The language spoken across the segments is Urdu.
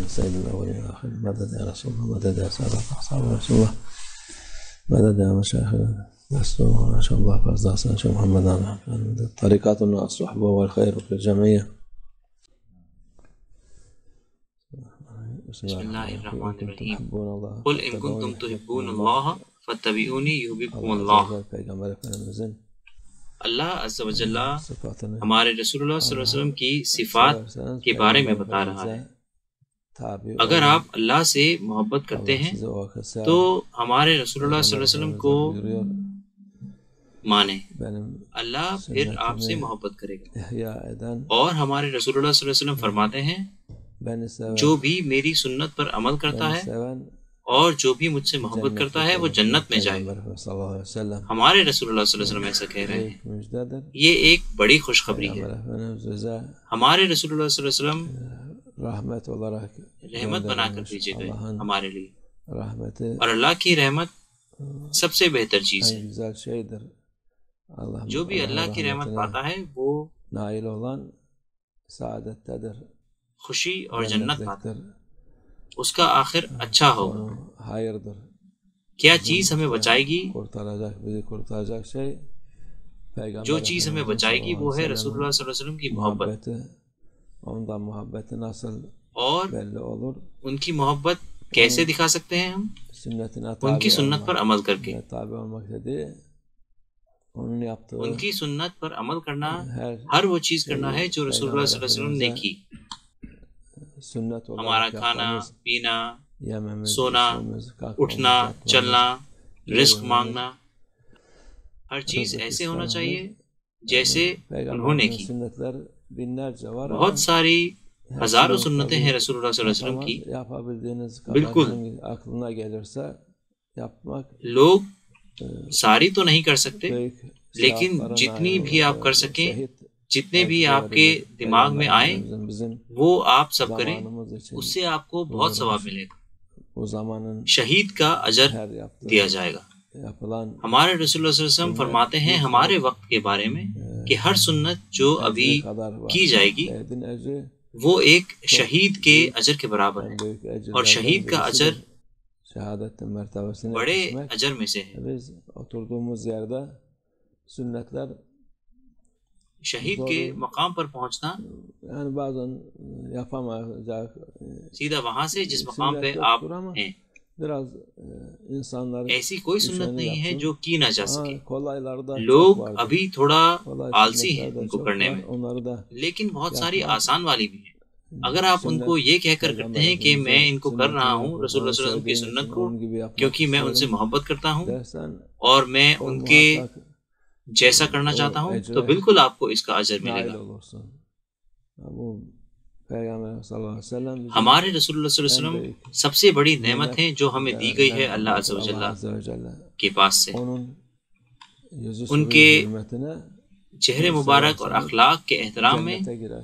سيد الأولين والآخرين مدد يا رسول الله مدد يا سادة أصحاب رسول الله مدد يا مشايخنا نسأل ما شاء الله فرز حسن شيخ محمد على طريقاتنا الصحبة والخير في الجمعية. بسم الله الرحمن الرحیم قل ان کنتم تحبون اللہ فاتبعونی یحببکم اللہ. اللہ عز و جل ہمارے رسول اللہ صلی اللہ علیہ وسلم کی صفات کے بارے میں بتا رہا ہے. اگر آپ اللہ سے محبت کرتے ہیں تو ہمارے رسول اللہ صلی اللہ علیہ وسلم کو مانیں. اللہ پھر آپ سے محبت کرے گا. اور ہمارے رسول اللہ صلی اللہ علیہ وسلم فرماتے ہیں جو بھی میری سنت پر عمل کرتا ہے اور جو بھی مجھ سے محبت کرتا ہے وہ جنت میں جائے گا. ہمارے رسول اللہ صلی اللہ علیہ وسلم ایسا کہہ رہے ہیں. یہ ایک بڑی خوشخبری ہے. ہمارے رسول اللہ صلی اللہ علیہ وسلم رحمت بنا کر بھیجے گئے ہمارے لیے, اور اللہ کی رحمت سب سے بہتر چیز ہے. جو بھی اللہ کی رحمت پاتا ہے وہ خوشی اور جنت پاتا ہے. اس کا آخر اچھا ہوگا. کیا چیز ہمیں بچائے گی؟ جو چیز ہمیں بچائے گی وہ ہے رسول اللہ صلی اللہ علیہ وسلم کی محبت. اور ان کی محبت کیسے دکھا سکتے ہیں ہم؟ ان کی سنت پر عمل کر کے. ان کی سنت پر عمل کرنا ہر وہ چیز کرنا ہے جو رسول اللہ صلی اللہ علیہ وسلم نے کی. ہمارا کھانا پینا, سونا, اٹھنا, چلنا, رزق مانگنا, ہر چیز ایسے ہونا چاہیے جیسے انہوں نے کی. بہت ساری ہزاروں سنتیں ہیں رسول اللہ صلی اللہ علیہ وسلم کی. بالکل لوگ ساری تو نہیں کر سکتے, لیکن جتنی بھی آپ کر سکیں, جتنے بھی آپ کے دماغ میں آئیں وہ آپ سب کریں. اس سے آپ کو بہت ثواب ملے گا. شہید کا اجر دیا جائے گا. ہمارے رسول اللہ صلی اللہ علیہ وسلم فرماتے ہیں ہمارے وقت کے بارے میں کہ ہر سنت جو ابھی کی جائے گی وہ ایک شہید کے اجر کے برابر ہے, اور شہید کا اجر بڑے اجر میں سے ہے. شہید کے مقام پر پہنچنا سیدھا وہاں سے جس مقام پہ آپ ہیں, ایسی کوئی سنت نہیں ہے جو کی نہ جا سکے. لوگ ابھی تھوڑا آلسی ہیں ان کو کرنے میں, لیکن بہت ساری آسان والی بھی ہیں. اگر آپ ان کو یہ کہہ کر کرتے ہیں کہ میں ان کو کر رہا ہوں رسول اللہ صلی اللہ علیہ وسلم کی سنت کو کیونکہ میں ان سے محبت کرتا ہوں اور میں ان کے جیسا کرنا چاہتا ہوں, تو بالکل آپ کو اس کا اجر ملے گا. ہمارے رسول اللہ صلی اللہ علیہ وسلم سب سے بڑی نعمت ہیں جو ہمیں دی گئی ہے اللہ عز و جل کے پاس سے. ان کے چہرے مبارک اور اخلاق کے احترام میں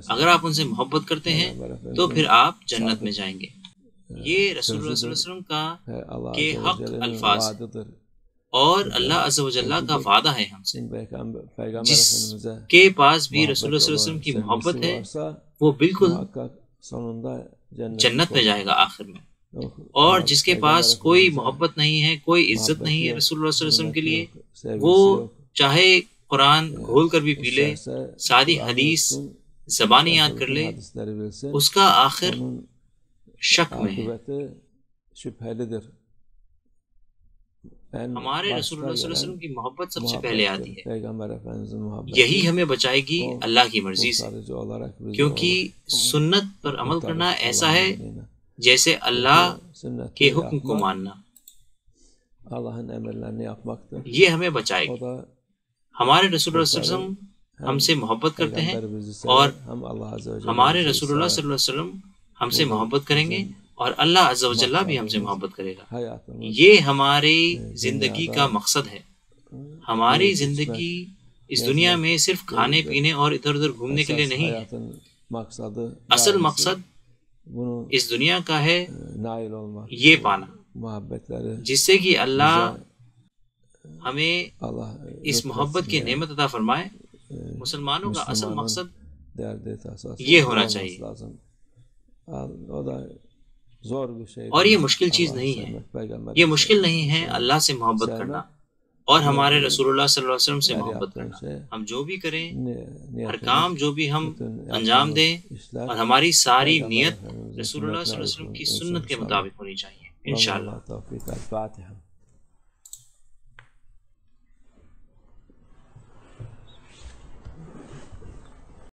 اگر آپ ان سے محبت کرتے ہیں تو پھر آپ جنت میں جائیں گے. یہ رسول اللہ صلی اللہ علیہ وسلم کا کے حق الفاظ ہیں, اور اللہ عز و جل کا وعدہ ہے ہم سے. جس کے پاس بھی رسول اللہ صلی اللہ علیہ وسلم کی محبت ہے وہ بالکل جنت میں جائے گا آخر میں. اور جس کے پاس کوئی محبت نہیں ہے, کوئی عزت نہیں ہے رسول اللہ صلی اللہ علیہ وسلم کے لیے, وہ چاہے قرآن گھول کر بھی پی لے, ساری حدیث زبانی یاد کر لے, اس کا آخر شک میں ہے. ہمارے رسول اللہ صلی اللہ علیہ وسلم کی محبت سب سے پہلے آتی ہے. یہی ہمیں بچائے گی اللہ کی مرضی سے, کیونکہ سنت پر عمل کرنا ایسا ہے جیسے اللہ کے حکم کو ماننا. یہ ہمیں بچائے گی. ہمارے رسول اللہ صلی اللہ علیہ وسلم ہم سے محبت کرتے ہیں اور ہمارے رسول اللہ صلی اللہ علیہ وسلم ہم سے محبت کریں گے, اور اللہ عز و جل بھی ہم سے محبت کرے گا. یہ ہماری زندگی کا مقصد ہے. ہماری زندگی اس دنیا میں صرف کھانے پینے اور ادھر ادھر گھومنے کے لیے نہیں ہے. اصل مقصد اس دنیا کا ہے یہ پانا, جس سے کہ اللہ ہمیں اس محبت کی نعمت عطا فرمائے. مسلمانوں کا اصل مقصد یہ ہونا چاہیے. اور یہ مشکل چیز نہیں ہے، یہ مشکل نہیں ہے اللہ سے محبت کرنا اور ہمارے رسول اللہ صلی اللہ علیہ وسلم سے محبت کرنا۔ ہم جو بھی کریں، ہر کام جو بھی ہم انجام دیں، اور ہماری ساری نیت رسول اللہ صلی اللہ علیہ وسلم کی سنت کے مطابق ہونی چاہیے انشاءاللہ۔